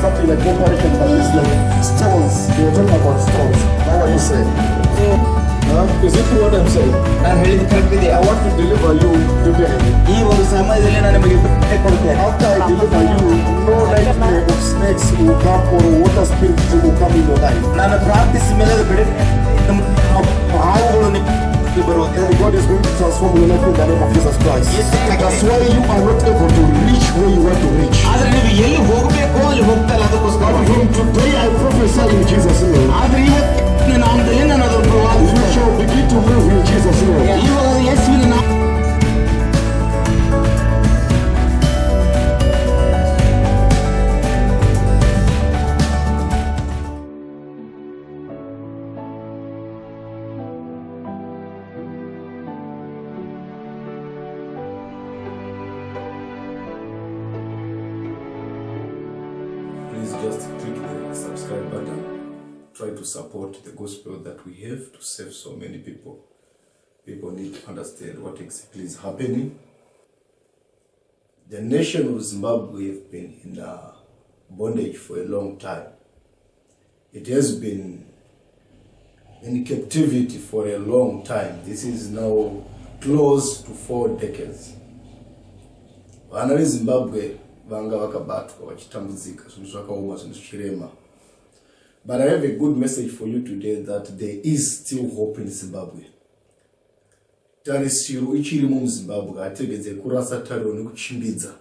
something like operation, but it's like stones. They were talking about stones. Now what you say? Is it true what I'm saying? I want to deliver you today. After I deliver you, no nightmare of snakes will come or water spirits will come in your life. And God is going to transform your life in the name of Jesus Christ. That's why you are not able to reach where you want to reach. From today I prophesy in Jesus' name. You shall begin to move in Jesus' name. Please just click the subscribe button. Try to support the gospel that we have to save so many people. People need to understand what exactly is happening. The nation of Zimbabwe have been in bondage for a long time. It has been in captivity for a long time. This is now close to 4 decades. Vana veZimbabwe vanga vakabatwa vachitambudzika zvinhu zvakaoma zvinhu zvichirema. But I have a good message for you today that there is still hope in Zimbabwe. Tarisiro ichirimo muZimbabwe ategedze kurasa tariro nekuchimbidza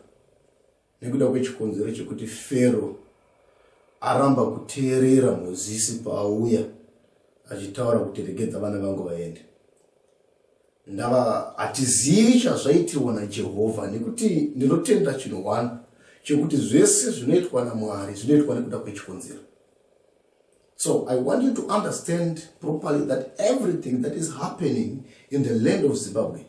nekuda kwechikonzero chekuti Fero aramba kuteerera Mozisi paauya achitaura kuti regedza vana vangu vaende. Ndava hatizivi chazvaitirwa naJehovha nekuti ndinotenda chinhu 1 chekuti zvese zvinoitwa naMwari zvinoitwa nekuda kwechikonzero. So I want you to understand properly that everything that is happening in the land of Zimbabwe,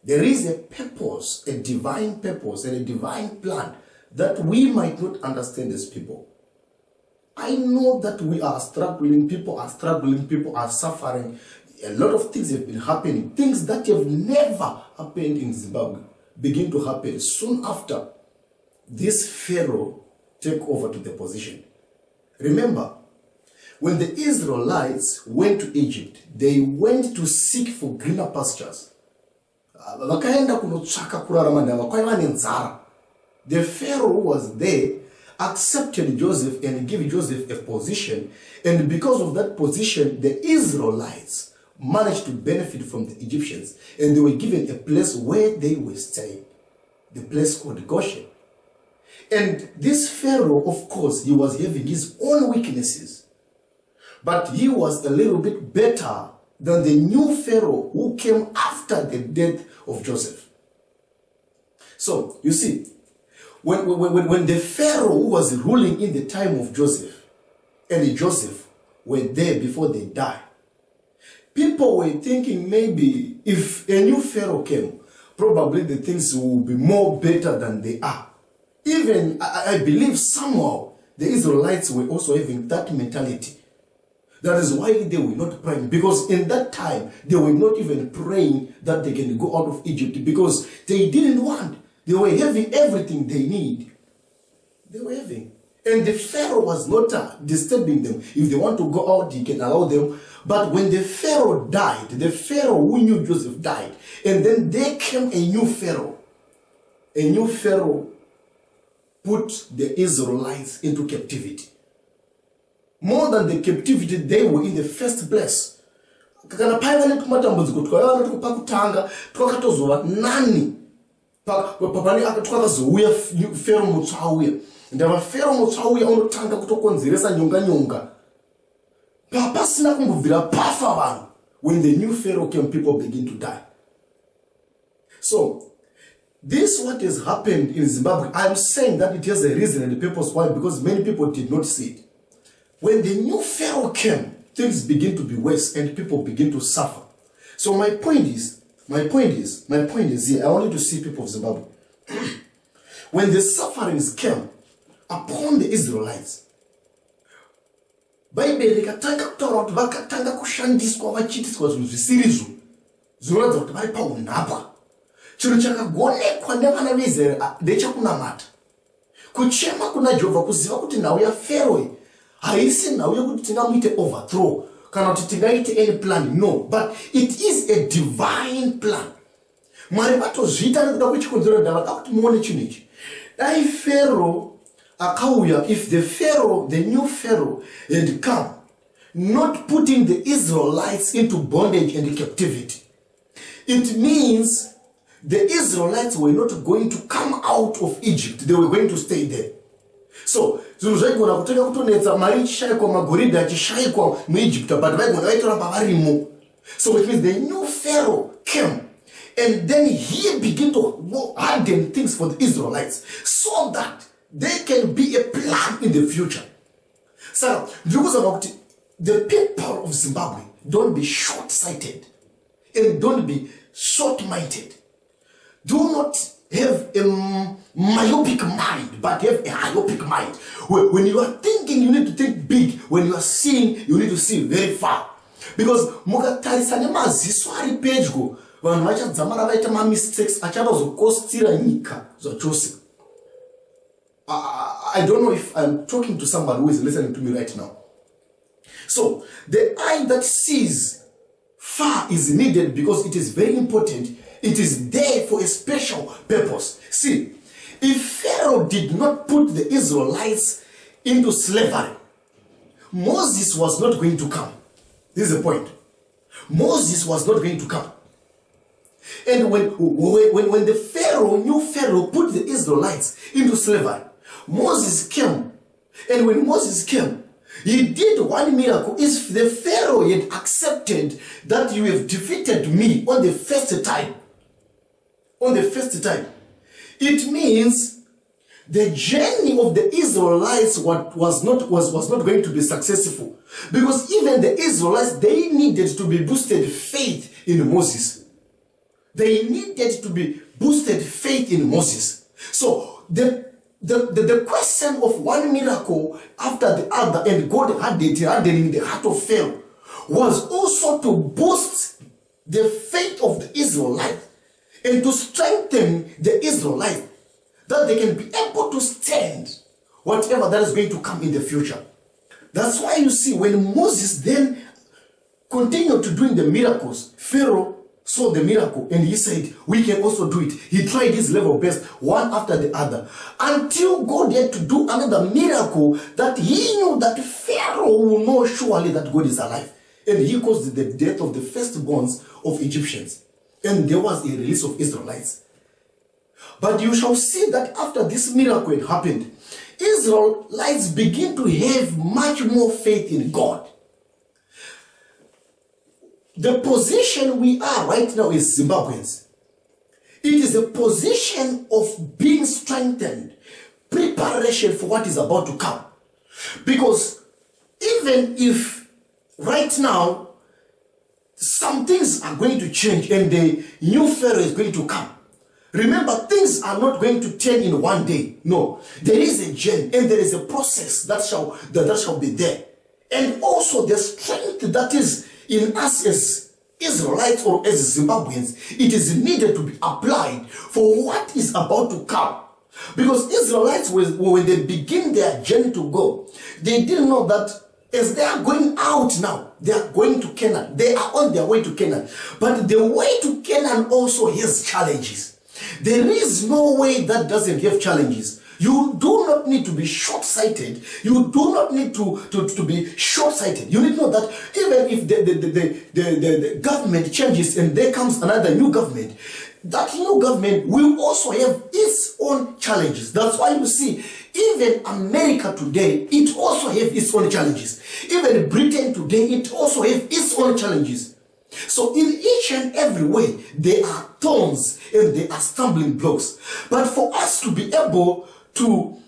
there is a purpose, a divine purpose and a divine plan that we might not understand as people. I know that we are struggling, people are suffering. A lot of things have been happening. Things that have never happened in Zimbabwe begin to happen soon after this Pharaoh take over to the position. Remember, when the Israelites went to Egypt, they went to seek for greener pastures. The Pharaoh who was there accepted Joseph and gave Joseph a position, and because of that position, the Israelites managed to benefit from the Egyptians, and they were given a place where they were staying, the place called Goshen. And this Pharaoh, of course, he was having his own weaknesses, but he was a little bit better than the new Pharaoh who came after the death of Joseph. So, you see, when the Pharaoh who was ruling in the time of Joseph and Joseph were there before they died, people were thinking maybe if a new Pharaoh came, probably the things will be more better than they are. Even, I believe somehow, the Israelites were also having that mentality. That is why they were not praying. Because in that time, they were not even praying that they can go out of Egypt. Because they didn't want. They were having everything they need. They were having. And the Pharaoh was not disturbing them. If they want to go out, he can allow them. But when the Pharaoh died, the Pharaoh who knew Joseph died. And then there came a new Pharaoh. A new Pharaoh put the Israelites into captivity. More than the captivity they were in the first place. Kana paivane kumatambudziko twakanga pakutanga twakatozova nani papani twakazouya Pharaoh mutsva auya. Ndava Pharaoh mutsva auya unotanga kutokonzeresa nyonga pasina kumbobvira pafa vanhu. When the new Pharaoh came, people begin to die. So this what has happened in Zimbabwe. I'm saying that it has a reason and a purpose. Why? Because many people did not see it. When the new Pharaoh came, things begin to be worse and people begin to suffer. So my point is here, I want you to see people of Zimbabwe. When the sufferings came upon the Israelites, Bible rikatanga kutaura kuti vakatanga kushandiswa vachiitiswa zvinhu zvisirizo zvinoratidza kuti vari paunhapwa. Chinhu chakagonekwa nevana veIsraeri ndechakunamata. Kuchema kuna Jehovah kuziva kuti nhau yaFaroi haisi nhau yekuti tingamuite overthrow kana kuti tingaite any plan. No, but it is a divine plan. Mwari vatozviita nekuda kwechikonzero ndavada kuti muone chinhu ichi. Dai Pharaoh akauya, if the new Pharaoh had come, not putting the Israelites into bondage and captivity, it means the Israelites were not going to come out of Egypt. They were going to stay there. So, zvinhu zvaigona kutanga kutonetsa mari ichishayikwa, magoridhe achishayikwa muEgypt, but vaigona vaitoramba varimo. So it means the new Pharaoh came, and then he began to harden things for the Israelites so that there can be a plan in the future. So, the people of Zimbabwe, don't be short-sighted and don't be short-minded. Do not have a myopic mind, but have a hyopic mind. When you are thinking, you need to think big. When you are seeing, you need to see very far. Because mukatarisa nemaziso ari pedyo, vanhu vachadzamara vaita mistakes achavazokostira nyika zvachose. I don't know if I'm talking to somebody who is listening to me right now. So, the eye that sees far is needed because it is very important. It is there for a special purpose. See, if Pharaoh did not put the Israelites into slavery, Moses was not going to come. This is the point. Moses was not going to come. And when the new Pharaoh put the Israelites into slavery, Moses came. And when Moses came, he did one miracle. If the Pharaoh had accepted that you have defeated me on the first time, it means the journey of the Israelites was not going to be successful, because even the Israelites, they needed to be boosted faith in Moses. They needed to be boosted faith in Moses. So the question of one miracle after the other and God hardening the heart of Pharaoh was also to boost the faith of the Israelites and to strengthen the Israelites, that they can be able to stand whatever that is going to come in the future. That's why you see when Moses then continued to doing the miracles, Pharaoh saw the miracle and he said, we can also do it. He tried his level best, one after the other, until God had to do another miracle that he knew that Pharaoh will know surely that God is alive. And he caused the death of the firstborns of Egyptians. And there was a release of Israelites. But you shall see that after this miracle had happened, Israelites begin to have much more faith in God. The position we are right now is Zimbabweans. It is a position of being strengthened, preparation for what is about to come. Because even if right now some things are going to change and the new Pharaoh is going to come, remember, things are not going to turn in one day. No, there is a journey and there is a process that shall be there. And also the strength that is in us as Israelites or as Zimbabweans, it is needed to be applied for what is about to come. Because Israelites, when they begin their journey to go, they didn't know that as they are going out now, they are going to Canaan. They are on their way to Canaan. But the way to Canaan also has challenges. There is no way that doesn't have challenges. You do not need to be short-sighted. You do not need to be short-sighted. You need to know that even if the government changes and there comes another new government, that new government will also have its own challenges. That's why you see, even America today, it also has its own challenges. Even Britain today, it also has its own challenges. So in each and every way, there are thorns and there are stumbling blocks. But for us to be able to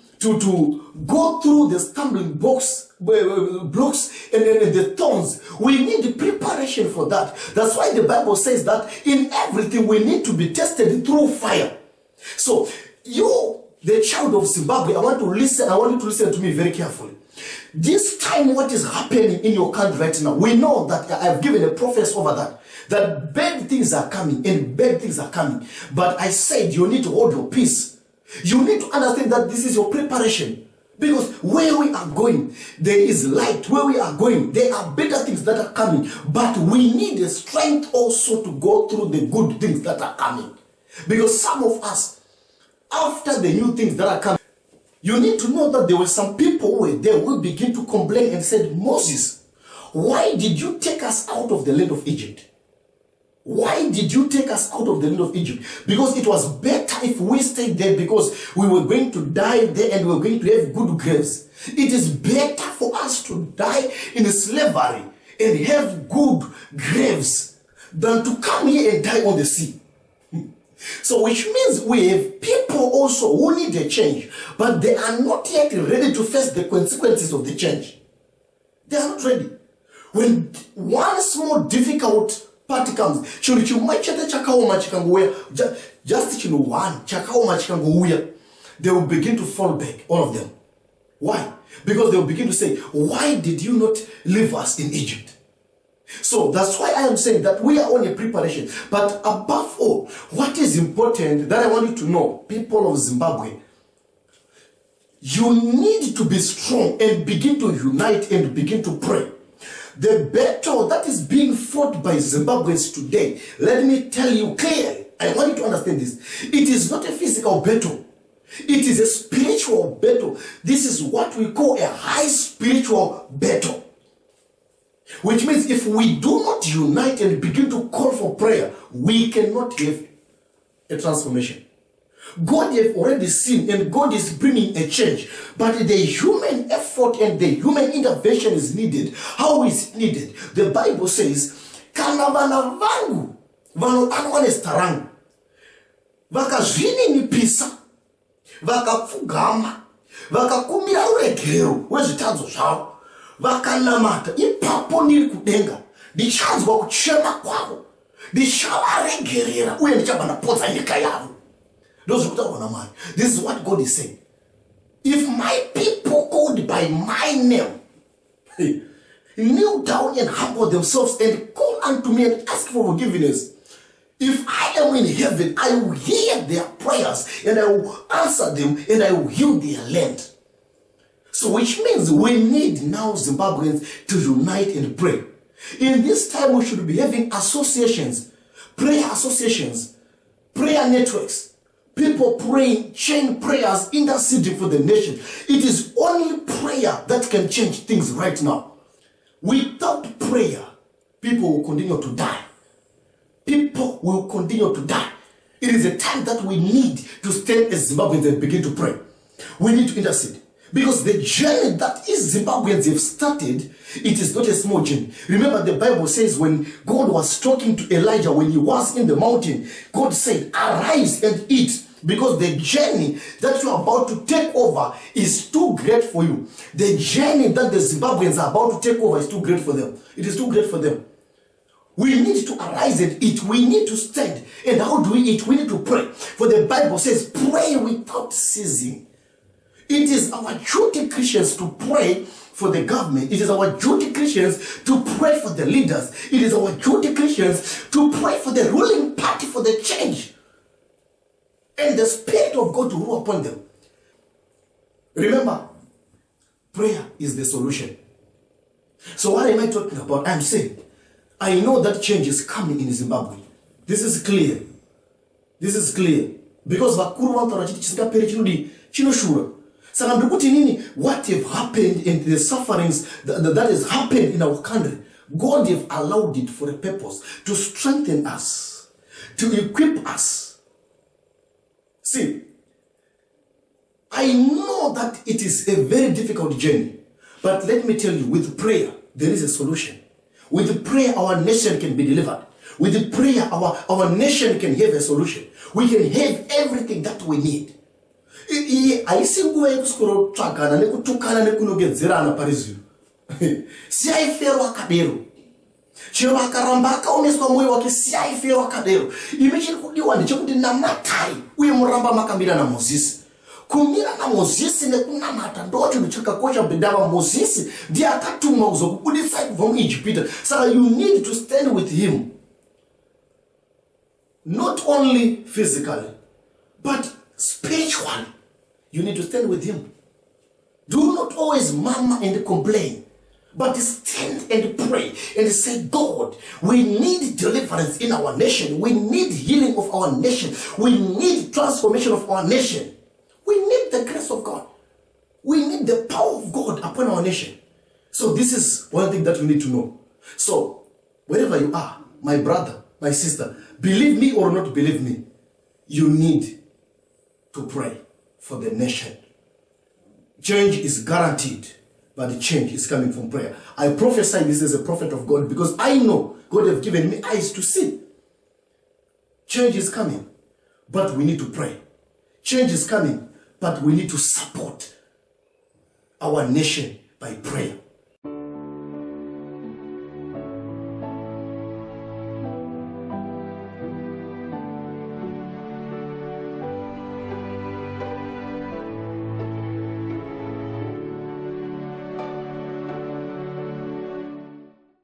go through the stumbling blocks and the thorns, we need preparation for that. That's why the Bible says that in everything we need to be tested through fire. So you, the child of Zimbabwe, I want you to listen to me very carefully. This time, what is happening in your country right now, we know that I've given a prophecy over that bad things are coming and bad things are coming. But I said you need to hold your peace. You need to understand that this is your preparation. Because where we are going, there is light. Where we are going, there are better things that are coming. But we need the strength also to go through the good things that are coming. Because some of us, after the new things that are coming, you need to know that there were some people who were there who begin to complain and said, Moses, why did you take us out of the land of Egypt? Why did you take us out of the land of Egypt? Because it was better if we stayed there, because we were going to die there and we were going to have good graves. It is better for us to die in slavery and have good graves than to come here and die on the sea. So which means we have people also who need a change, but they are not yet ready to face the consequences of the change. They are not ready. When one small difficult part comes, just one, they will begin to fall back, all of them. Why? Because they will begin to say, why did you not leave us in Egypt? So that's why I am saying that we are on a preparation. But above all, what is important that I want you to know, people of Zimbabwe, you need to be strong and begin to unite and begin to pray. The battle that is being fought by Zimbabweans today, let me tell you clearly, I want you to understand this. It is not a physical battle. It is a spiritual battle. This is what we call a high spiritual battle. Which means if we do not unite and begin to call for prayer, we cannot have a transformation. God has already seen and God is bringing a change. But the human effort and the human intervention is needed. How is it needed? The Bible says, kana vana vangu vanoanwanestaranga vakazvininipisa vakapfugama vakakumira uregero wezvitanzo zvavo vakanamata, ipapo ndiri kudenga ndichanzwa kuchema kwavo, ndichavaregerera uye ndichabva ndapodza nyika yavo. This is what God is saying. If my people called by my name kneel down and humble themselves and call unto me and ask for forgiveness, if I am in heaven, I will hear their prayers and I will answer them and I will heal their land. So which means we need now Zimbabweans to unite and pray. In this time we should be having associations, prayer networks, people praying, chain prayers, interceding for the nation. It is only prayer that can change things right now. Without prayer, people will continue to die. People will continue to die. It is a time that we need to stand as Zimbabweans and begin to pray. We need to intercede. Because the journey that is Zimbabweans have started, it is not a small journey. Remember the Bible says when God was talking to Elijah when he was in the mountain, God said, arise and eat, because the journey that you are about to take over is too great for you. The journey that the Zimbabweans are about to take over is too great for them. It is too great for them. We need to arise and eat. We need to stand. And how do we eat? We need to pray. For the Bible says, pray without ceasing. It is our duty, Christians, to pray for the government. It is our duty, Christians, to pray for the leaders. It is our duty, Christians, to pray for the ruling party, for the change. And the Spirit of God to rule upon them. Remember, prayer is the solution. So what am I talking about? I'm saying, I know that change is coming in Zimbabwe. This is clear. This is clear. Because vakuru vantaura chiti chisingaperi chinodi chinoshura. Saka ndikuti nini, what have happened and the sufferings that has happened in our country, God have allowed it for a purpose, to strengthen us, to equip us. See, I know that it is a very difficult journey, but let me tell you, with prayer, there is a solution. With prayer, our nation can be delivered. With prayer, our nation can have a solution. We can have everything that we need. Aisinguva yekutsvagana nekutukana nekunogedzerana parizvino. Siyaiferwa akadero. Chero akaramba akaomeswa mwoyo wake, siyaiferwa akadero. Ime chiri kudiwa ndechekuti namatai uye muramba makamira naMozisi. Kumira naMozisi nekunamata ndo chinhu chakakosha bhedhava. Mozisi ndiye akatumwa kuzokubudisai kubva muIjipita. Saka you need to stand with him. Not only physically, but spiritually, you need to stand with him. Do not always murmur and complain, but stand and pray and say, God, we need deliverance in our nation. We need healing of our nation. We need transformation of our nation. We need the grace of God. We need the power of God upon our nation. So this is one thing that we need to know. So wherever you are, my brother, my sister, believe me or not believe me, you need to pray for the nation. Change is guaranteed, but the change is coming from prayer. I prophesy this as a prophet of God because I know God has given me eyes to see. Change is coming, but we need to pray. Change is coming, but we need to support our nation by prayer.